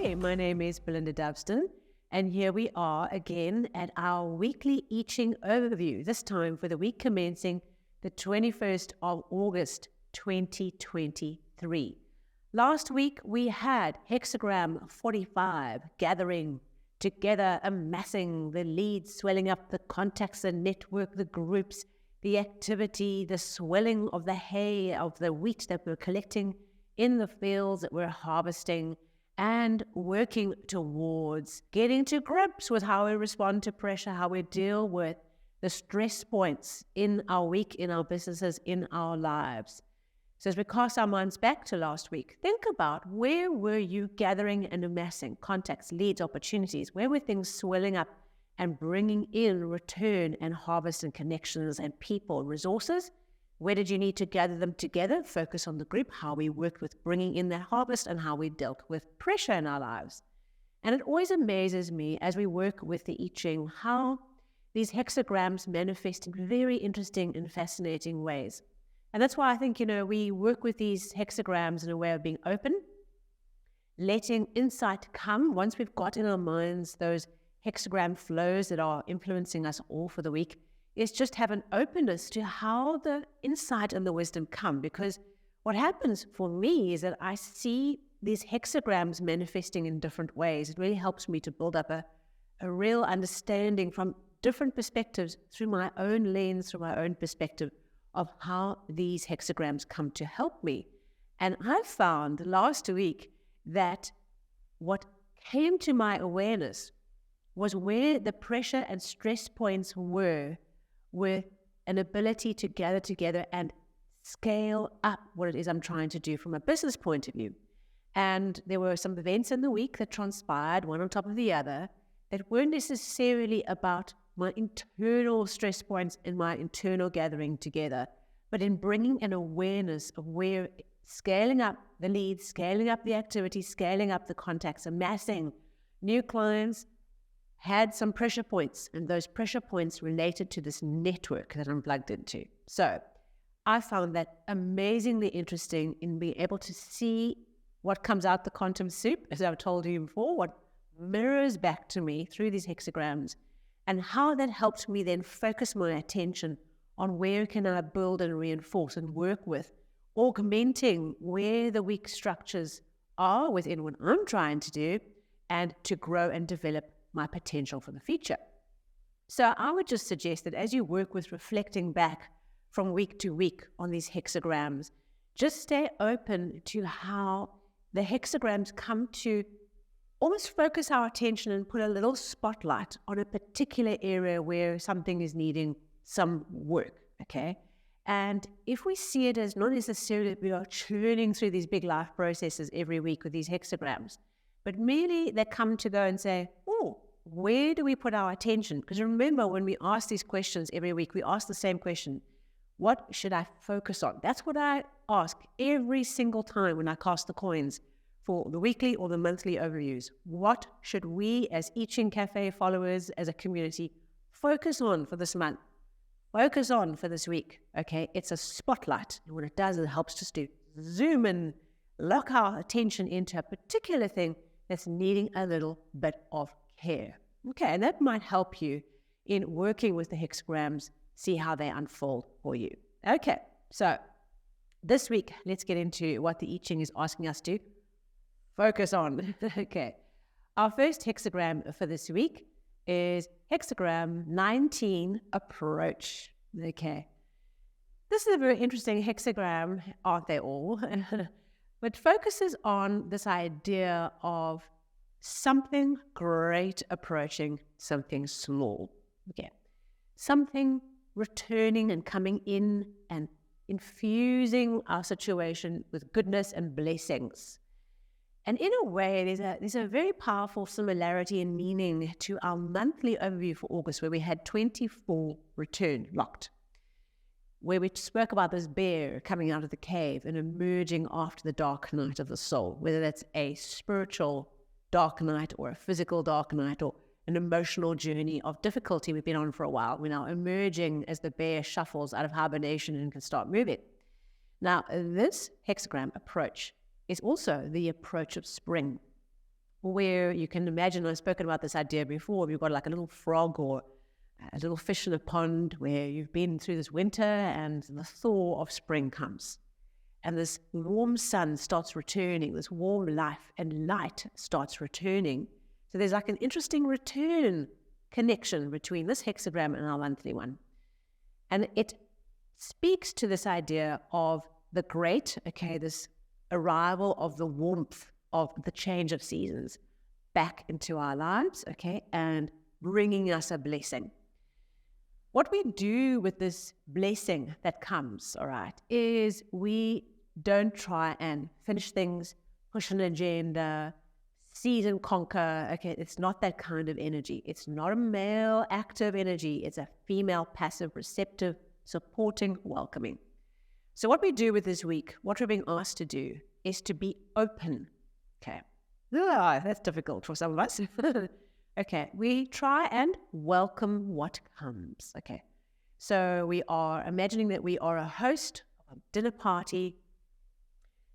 Hey, my name is Belinda Dubston, and here we are again at our weekly I Ching overview, this time for the week commencing the 21st of August, 2023. Last week, we had hexagram 45, gathering together, amassing, the leads swelling up, the contacts, the network, the groups, the activity, the swelling of the hay, of the wheat that we're collecting in the fields that we're harvesting, and working towards getting to grips with how we respond to pressure, how we deal with the stress points in our week, in our businesses, in our lives. So as we cast our minds back to last week, think about, where were you gathering and amassing contacts, leads, opportunities? Where were things swelling up and bringing in return and harvest and connections and people, resources? Where did you need to gather them together? Focus on the group, how we worked with bringing in that harvest and how we dealt with pressure in our lives. And it always amazes me as we work with the I Ching how these hexagrams manifest in very interesting and fascinating ways. And that's why I think, we work with these hexagrams in a way of being open, letting insight come once we've got in our minds those hexagram flows that are influencing us all for the week. Is just have an openness to how the insight and the wisdom come. Because what happens for me is that I see these hexagrams manifesting in different ways. It really helps me to build up a real understanding from different perspectives through my own lens, through my own perspective of how these hexagrams come to help me. And I found last week that what came to my awareness was where the pressure and stress points were, with an ability to gather together and scale up what it is I'm trying to do from a business point of view. And there were some events in the week that transpired, one on top of the other, that weren't necessarily about my internal stress points and my internal gathering together, but in bringing an awareness of where scaling up the leads, scaling up the activity, scaling up the contacts, amassing new clients, had some pressure points, and those pressure points related to this network that I'm plugged into. So I found that amazingly interesting in being able to see what comes out the quantum soup, as I've told you before, what mirrors back to me through these hexagrams, and how that helps me then focus my attention on where can I build and reinforce and work with, augmenting where the weak structures are within what I'm trying to do, and to grow and develop my potential for the future. So I would just suggest that as you work with reflecting back from week to week on these hexagrams, just stay open to how the hexagrams come to almost focus our attention and put a little spotlight on a particular area where something is needing some work, okay? And if we see it as not necessarily that we are churning through these big life processes every week with these hexagrams, but merely they come to go and say, where do we put our attention? Because remember, when we ask these questions every week, we ask the same question: what should I focus on? That's what I ask every single time when I cast the coins for the weekly or the monthly overviews. What should we as I Ching Cafe followers, as a community, focus on for this month? Focus on for this week, okay? It's a spotlight. And what it does, it helps us to zoom and lock our attention into a particular thing that's needing a little bit of care. Okay, and that might help you in working with the hexagrams, see how they unfold for you. Okay, so this week, let's get into what the I Ching is asking us to focus on. Okay, our first hexagram for this week is hexagram 19, approach. Okay, this is a very interesting hexagram, aren't they all? But focuses on this idea of something great approaching something small. Okay. Something returning and coming in and infusing our situation with goodness and blessings. And in a way, there's a very powerful similarity and meaning to our monthly overview for August, where we had 24 return locked, where we spoke about this bear coming out of the cave and emerging after the dark night of the soul, whether that's a spiritual dark night or a physical dark night or an emotional journey of difficulty we've been on for a while. We're now emerging as the bear shuffles out of hibernation and can start moving. Now, this hexagram approach is also the approach of spring. where you can imagine, I've spoken about this idea before, you've got like a little frog or a little fish in a pond where you've been through this winter and the thaw of spring comes. And this warm sun starts returning, this warm life and light starts returning. So there's like an interesting return connection between this hexagram and our monthly one. And it speaks to this idea of the great, this arrival of the warmth of the change of seasons back into our lives, and bringing us a blessing. What we do with this blessing that comes, is we don't try and finish things, push an agenda, seize and conquer. It's not that kind of energy. It's not a male active energy. It's a female passive, receptive, supporting, welcoming. So what we do with this week, what we're being asked to do, is to be open. That's difficult for some of us. We try and welcome what comes. So we are imagining that we are a host of a dinner party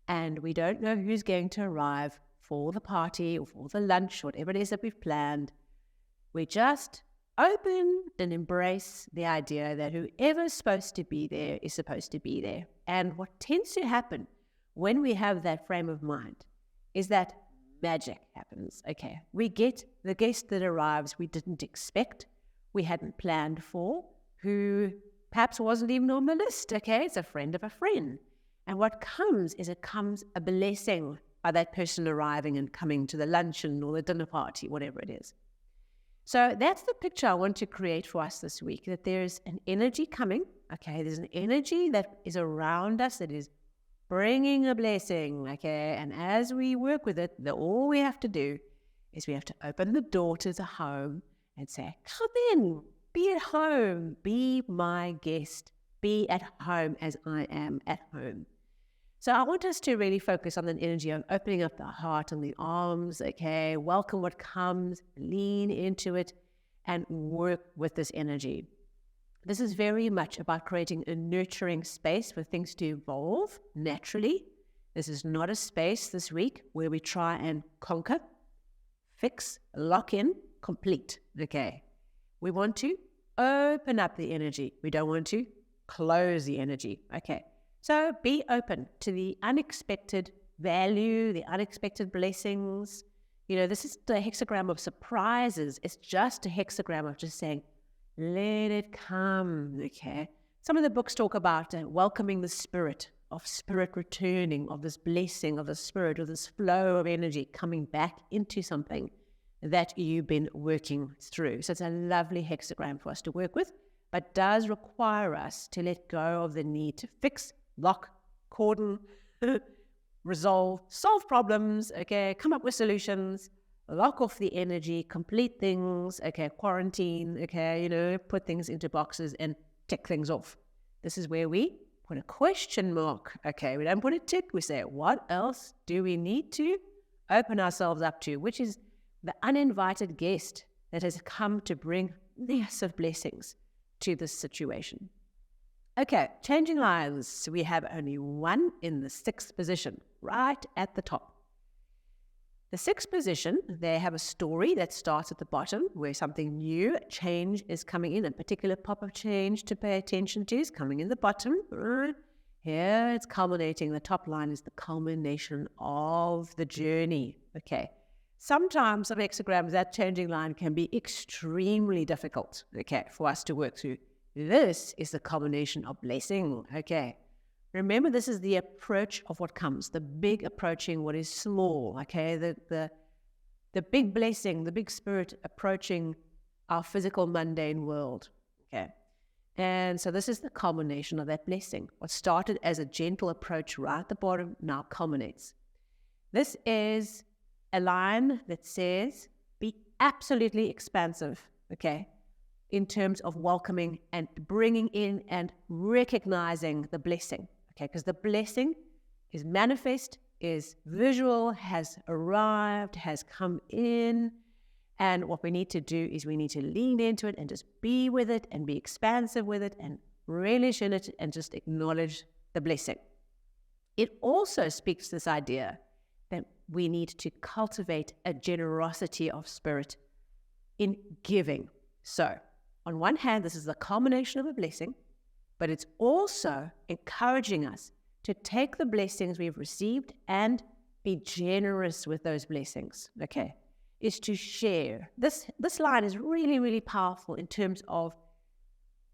and we don't know who's going to arrive for the party or for the lunch, whatever it is that we've planned. We just open and embrace the idea that whoever's supposed to be there is supposed to be there. And what tends to happen when we have that frame of mind is that magic happens. We get the guest that arrives we didn't expect, we hadn't planned for, who perhaps wasn't even on the list. It's a friend of a friend. And what comes is a blessing by that person arriving and coming to the luncheon or the dinner party, whatever it is. So that's the picture I want to create for us this week, that there's an energy coming. There's an energy that is around us that is bringing a blessing. And as we work with it, all we have to do is we have to open the door to the home and say, come in, be at home, be my guest, be at home as I am at home. So I want us to really focus on the energy of opening up the heart and the arms, welcome what comes, lean into it, and work with this energy. This is very much about creating a nurturing space for things to evolve naturally. This is not a space this week where we try and conquer, fix, lock in, complete. We want to open up the energy. We don't want to close the energy. So be open to the unexpected value, the unexpected blessings. This is the hexagram of surprises. It's just a hexagram of just saying, let it come. Some of the books talk about welcoming the spirit returning, of this blessing of the spirit, of this flow of energy coming back into something that you've been working through. So it's a lovely hexagram for us to work with, but does require us to let go of the need to fix, lock, cordon, resolve, solve problems, come up with solutions, lock off the energy, complete things, quarantine, put things into boxes and tick things off. This is where we put a question mark. We don't put a tick. We say, what else do we need to open ourselves up to, which is the uninvited guest that has come to bring massive blessings to this situation. Changing lines. We have only one in the 6th position, right at the top. The 6th position, they have a story that starts at the bottom where something new, change is coming in. A particular pop of change to pay attention to is coming in the bottom. Here it's culminating. The top line is the culmination of the journey. Sometimes some hexagrams, that changing line can be extremely difficult, for us to work through. This is the culmination of blessing. Remember, this is the approach of what comes, the big approaching what is small. The big blessing, the big spirit approaching our physical mundane world. And so this is the culmination of that blessing. What started as a gentle approach right at the bottom now culminates. This is a line that says, be absolutely expansive, in terms of welcoming and bringing in and recognizing the blessing, because the blessing is manifest, is visual, has arrived, has come in, and what we need to do is we need to lean into it and just be with it and be expansive with it and relish in it and just acknowledge the blessing. It also speaks to this idea that we need to cultivate a generosity of spirit in giving. So, on one hand, this is the culmination of a blessing, but it's also encouraging us to take the blessings we've received and be generous with those blessings, okay? Is to share. This line is really, really powerful in terms of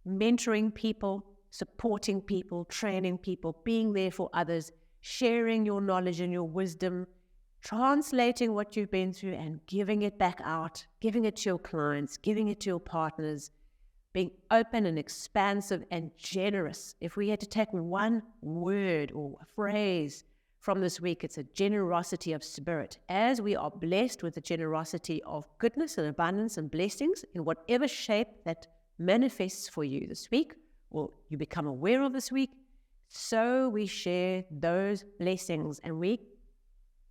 mentoring people, supporting people, training people, being there for others, sharing your knowledge and your wisdom, translating what you've been through and giving it back out, giving it to your clients, giving it to your partners, being open and expansive and generous. If we had to take one word or a phrase from this week, it's a generosity of spirit. As we are blessed with the generosity of goodness and abundance and blessings in whatever shape that manifests for you this week, or you become aware of this week, so we share those blessings and we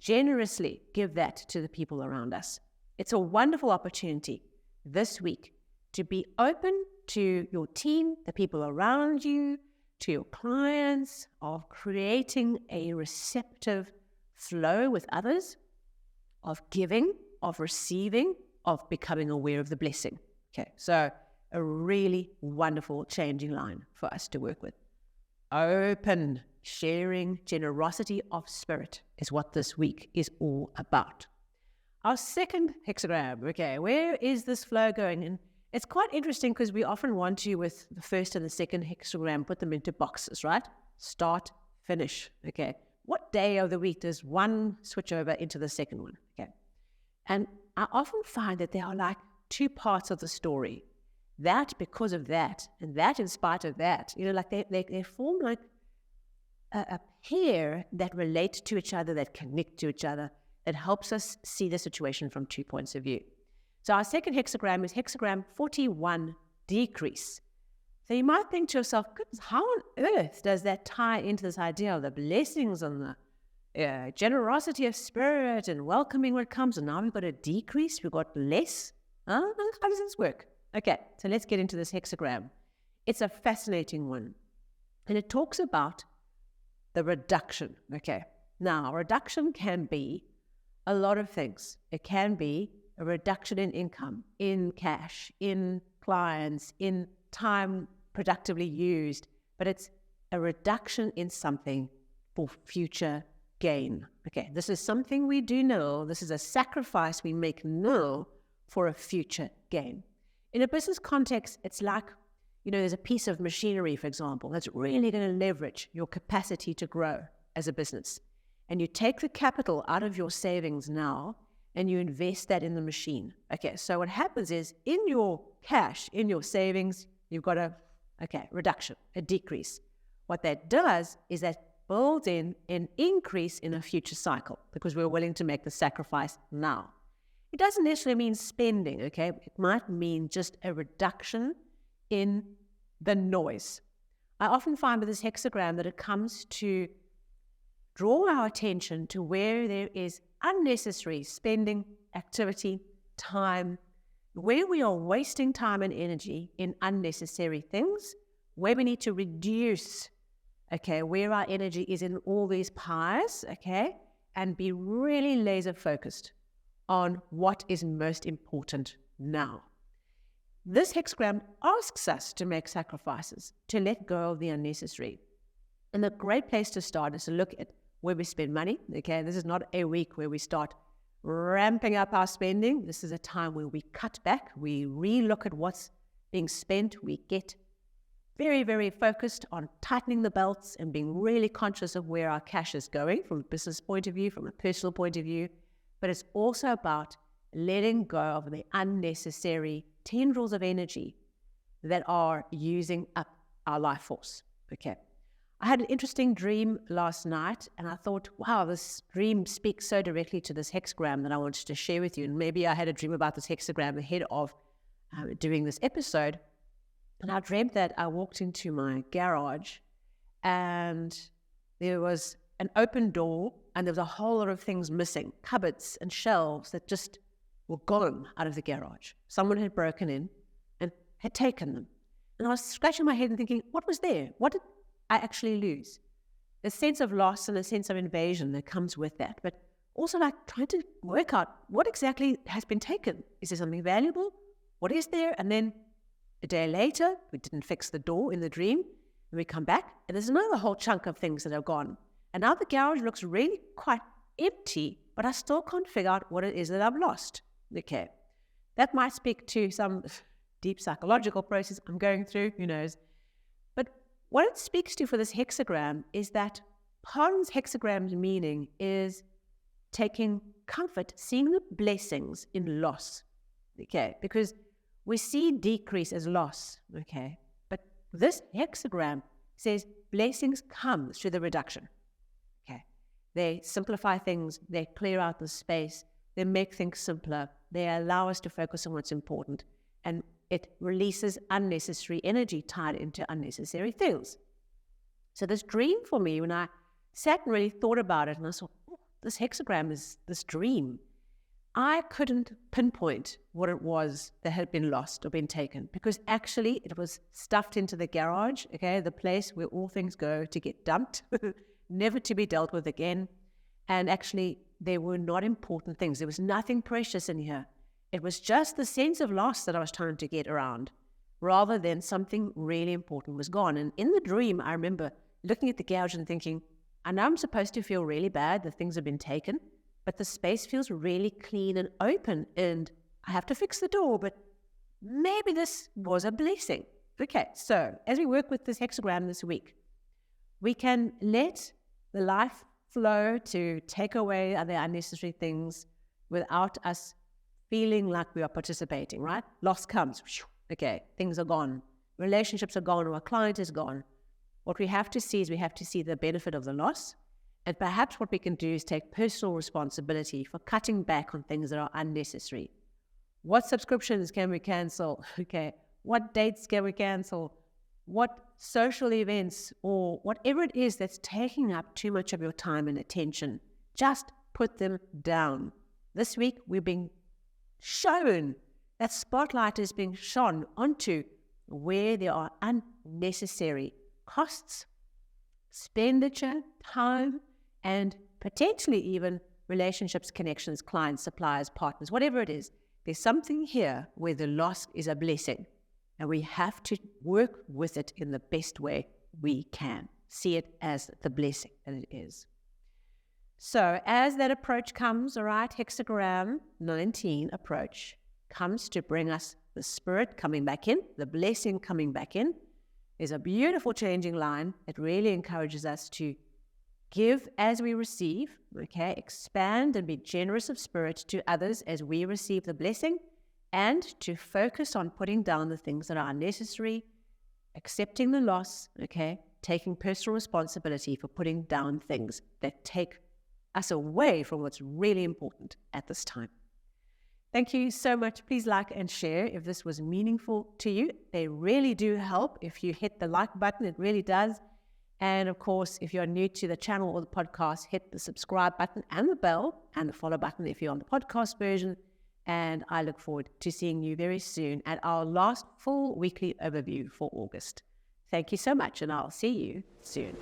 generously give that to the people around us. It's a wonderful opportunity this week to be open to your team, the people around you, to your clients, of creating a receptive flow with others, of giving, of receiving, of becoming aware of the blessing. Okay, so a really wonderful changing line for us to work with. Open, sharing, generosity of spirit is what this week is all about. Our second hexagram, okay, where is this flow going? And it's quite interesting because we often want to, with the first and the second hexagram, put them into boxes, right? Start, finish, okay. What day of the week does one switch over into the second one, okay? And I often find that there are like two parts of the story. That because of that, and that in spite of that. You know, like they form like a pair that relate to each other, that connect to each other, that helps us see the situation from 2 points of view. So our second hexagram is hexagram 41, decrease. So you might think to yourself, goodness, how on earth does that tie into this idea of the blessings and the generosity of spirit and welcoming what comes, and now we've got a decrease, we've got less? How does this work? Okay, so let's get into this hexagram. It's a fascinating one. And it talks about the reduction. Okay, now reduction can be a lot of things. It can be a reduction in income, in cash, in clients, in time productively used, but it's a reduction in something for future gain. Okay, this is something we do know. This is a sacrifice we make now for a future gain. In a business context, it's like, you know, there's a piece of machinery, for example, that's really going to leverage your capacity to grow as a business. And you take the capital out of your savings now and you invest that in the machine. Okay, so what happens is in your cash, in your savings, you've got a reduction, a decrease. What that does is that builds in an increase in a future cycle because we're willing to make the sacrifice now. It doesn't necessarily mean spending, okay? It might mean just a reduction in the noise. I often find with this hexagram that it comes to draw our attention to where there is unnecessary spending, activity, time, where we are wasting time and energy in unnecessary things, where we need to reduce, okay, where our energy is in all these pies, okay, and be really laser focused on what is most important now. This hexagram asks us to make sacrifices, to let go of the unnecessary. And the great place to start is to look at where we spend money. Okay, this is not a week where we start ramping up our spending. This is a time where we cut back, we re-look at what's being spent, we get very, very focused on tightening the belts and being really conscious of where our cash is going from a business point of view, from a personal point of view. But it's also about letting go of the unnecessary tendrils of energy that are using up our life force. Okay. I had an interesting dream last night, and I thought, wow, this dream speaks so directly to this hexagram that I wanted to share with you. And maybe I had a dream about this hexagram ahead of doing this episode. And I dreamt that I walked into my garage and there was an open door and there was a whole lot of things missing, cupboards and shelves that just were gone out of the garage. Someone had broken in and had taken them. And I was scratching my head and thinking, what was there? What did I actually lose? The sense of loss and the sense of invasion that comes with that. But also like trying to work out what exactly has been taken. Is there something valuable? What is there? And then a day later, we didn't fix the door in the dream. And we come back and there's another whole chunk of things that are gone. And now the garage looks really quite empty, but I still can't figure out what it is that I've lost. Okay. That might speak to some deep psychological process I'm going through, who knows. But what it speaks to for this hexagram is that part of this hexagram's meaning is taking comfort, seeing the blessings in loss. Okay. Because we see decrease as loss. Okay. But this hexagram says blessings come through the reduction. Okay. They simplify things. They clear out the space. They make things simpler. They allow us to focus on what's important. And it releases unnecessary energy tied into unnecessary things. So this dream for me, when I sat and really thought about it, and I thought, oh, this hexagram is this dream, I couldn't pinpoint what it was that had been lost or been taken, because actually it was stuffed into the garage, okay, the place where all things go to get dumped, never to be dealt with again. And actually, they were not important things. There was nothing precious in here. It was just the sense of loss that I was trying to get around, rather than something really important was gone. And in the dream, I remember looking at the garage and thinking, I know I'm supposed to feel really bad that things have been taken, but the space feels really clean and open, and I have to fix the door, but maybe this was a blessing. Okay, so as we work with this hexagram this week, we can let the life flow to take away other unnecessary things without us feeling like we are participating, right? Loss comes, okay, things are gone. Relationships are gone, or a client is gone. What we have to see is we have to see the benefit of the loss. And perhaps what we can do is take personal responsibility for cutting back on things that are unnecessary. What subscriptions can we cancel? Okay. What dates can we cancel? What social events or whatever it is that's taking up too much of your time and attention, just put them down. This week, we're being shown, that spotlight is being shone onto where there are unnecessary costs, expenditure, time, and potentially even relationships, connections, clients, suppliers, partners, whatever it is. There's something here where the loss is a blessing, and we have to work with it in the best way we can. See it as the blessing that it is. So as that approach comes, all right, hexagram 19 approach comes to bring us the spirit coming back in, the blessing coming back in. There's a beautiful changing line. It really encourages us to give as we receive, okay, expand and be generous of spirit to others as we receive the blessing, and to focus on putting down the things that are unnecessary, accepting the loss, okay, taking personal responsibility for putting down things that take us away from what's really important at this time. Thank you so much. Please like and share if this was meaningful to you. They really do help. If you hit the like button, it really does. And of course, if you're new to the channel or the podcast, hit the subscribe button and the bell and the follow button if you're on the podcast version. And I look forward to seeing you very soon at our last full weekly overview for August. Thank you so much, and I'll see you soon.